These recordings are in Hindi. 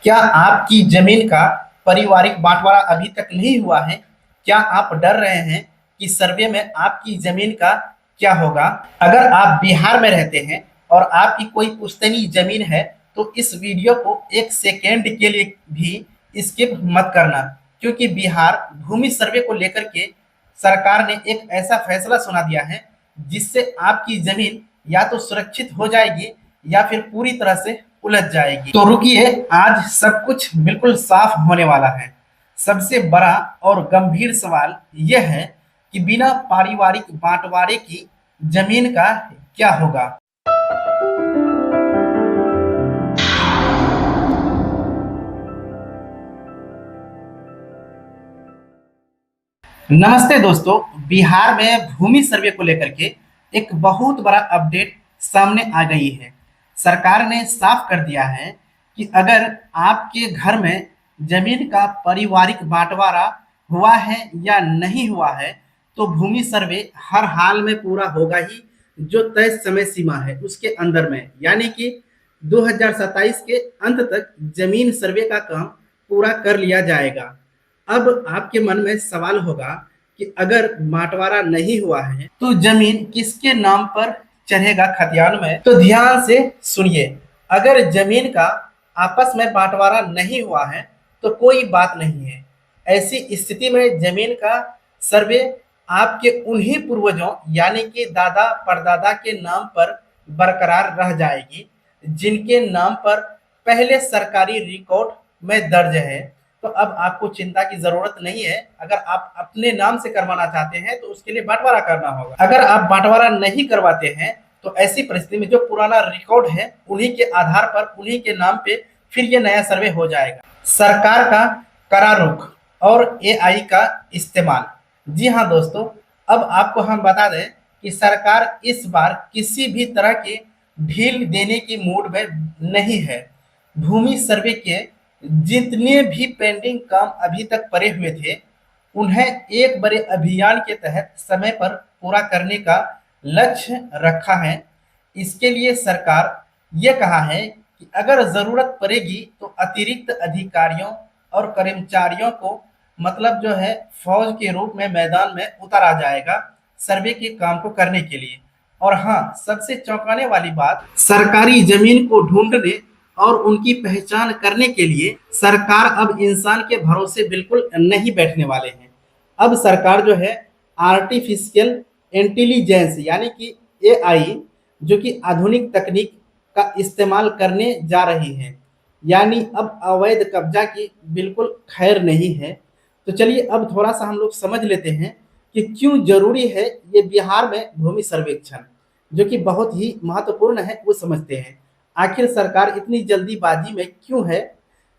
क्या आपकी जमीन का पारिवारिक बंटवारा अभी तक नहीं हुआ है? क्या आप डर रहे हैं कि सर्वे में आपकी जमीन का क्या होगा? अगर आप बिहार में रहते हैं और आपकी कोई पुश्तैनी जमीन है तो इस वीडियो को एक सेकेंड के लिए भी स्किप मत करना, क्योंकि बिहार भूमि सर्वे को लेकर के सरकार ने एक ऐसा फैसला सुना दिया है जिससे आपकी जमीन या तो सुरक्षित हो जाएगी या फिर पूरी तरह से उलझ जाएगी। तो रुकिए, आज सब कुछ बिल्कुल साफ होने वाला है। सबसे बड़ा और गंभीर सवाल यह है कि बिना पारिवारिक बंटवारे की जमीन का क्या होगा। नमस्ते दोस्तों, बिहार में भूमि सर्वे को लेकर के एक बहुत बड़ा अपडेट सामने आ गई है। सरकार ने साफ कर दिया है कि अगर आपके घर में जमीन का पारिवारिक बंटवारा हुआ है या नहीं हुआ है तो भूमि सर्वे हर हाल में पूरा होगा ही, जो तय समय सीमा है उसके अंदर में, यानी कि 2027 के अंत तक जमीन सर्वे का काम पूरा कर लिया जाएगा। अब आपके मन में सवाल होगा कि अगर बंटवारा नहीं हुआ है तो जमीन किसके नाम पर चढ़ेगा खतियान में? तो ध्यान से सुनिए। अगर जमीन का आपस में बंटवारा नहीं हुआ है तो कोई बात नहीं है। ऐसी स्थिति में जमीन का सर्वे आपके उन्हीं पूर्वजों यानी कि दादा परदादा के नाम पर बरकरार रह जाएगी जिनके नाम पर पहले सरकारी रिकॉर्ड में दर्ज है। तो अब आपको चिंता की जरूरत नहीं है। अगर आप अपने नाम से करवाना चाहते हैं तो उसके लिए बंटवारा करना होगा। अगर आप बंटवारा नहीं करवाते हैं तो ऐसी परिस्थिति में जो पुराना रिकॉर्ड है उन्हीं के आधार पर उन्हीं के नाम पे फिर ये नया सर्वे हो जाएगा। सरकार का कड़ा रुख और एआई का इस्तेमाल। जी हाँ दोस्तों, अब आपको हम बता दें कि सरकार इस बार किसी भी तरह की ढील देने की मूड में नहीं है। भूमि सर्वे के जितने भी पेंडिंग काम अभी तक पड़े हुए थे उन्हें एक बड़े अभियान के तहत समय पर पूरा करने का लक्ष्य रखा है। इसके लिए सरकार ये कहा है कि अगर जरूरत पड़ेगी तो अतिरिक्त अधिकारियों और कर्मचारियों को मतलब जो है फौज के रूप में मैदान में उतारा जाएगा सर्वे के काम को करने के लिए। और हाँ, सबसे चौंकाने वाली बात, सरकारी जमीन को ढूंढने और उनकी पहचान करने के लिए सरकार अब इंसान के भरोसे बिल्कुल नहीं बैठने वाले हैं। अब सरकार जो है आर्टिफिशियल इंटेलिजेंस यानी कि एआई, जो कि आधुनिक तकनीक का इस्तेमाल करने जा रही है। यानी अब अवैध कब्जा की बिल्कुल खैर नहीं है। तो चलिए अब थोड़ा सा हम लोग समझ लेते हैं कि क्यों जरूरी है ये बिहार में भूमि सर्वेक्षण, जो कि बहुत ही महत्वपूर्ण है, वो समझते हैं। आखिर सरकार इतनी जल्दीबाजी में क्यों है?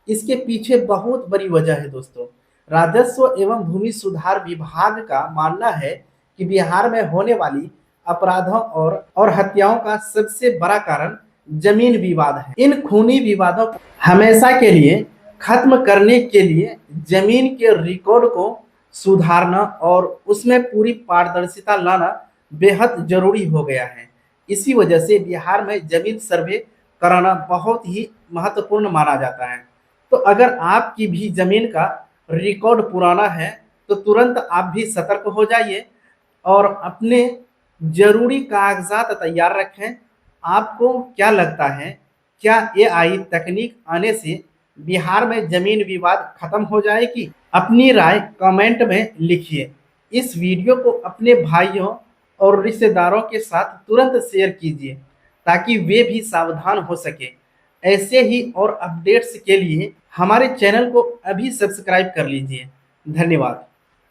इसके पीछे बहुत बड़ी वजह है दोस्तों। राजस्व एवं भूमि सुधार विभाग का मानना है कि बिहार में होने वाली अपराधों और हत्याओं का सबसे बड़ा कारण जमीन विवाद है। इन खूनी विवादों को हमेशा के लिए खत्म करने के लिए जमीन के रिकॉर्ड को सुधारना और उसमें पूरी पारदर्शिता लाना बेहद जरूरी हो गया है। इसी वजह से बिहार में जमीन सर्वे कराना बहुत ही महत्वपूर्ण माना जाता है। तो अगर आपकी भी जमीन का रिकॉर्ड पुराना है तो तुरंत आप भी सतर्क हो जाइए और अपने जरूरी कागजात तैयार रखें। आपको क्या लगता है, क्या एआई तकनीक आने से बिहार में जमीन विवाद खत्म हो जाएगी? अपनी राय कमेंट में लिखिए। इस वीडियो को अपने भाइयों और रिश्तेदारों के साथ तुरंत शेयर कीजिए ताकि वे भी सावधान हो सके। ऐसे ही और अपडेट्स के लिए हमारे चैनल को अभी सब्सक्राइब कर लीजिए। धन्यवाद।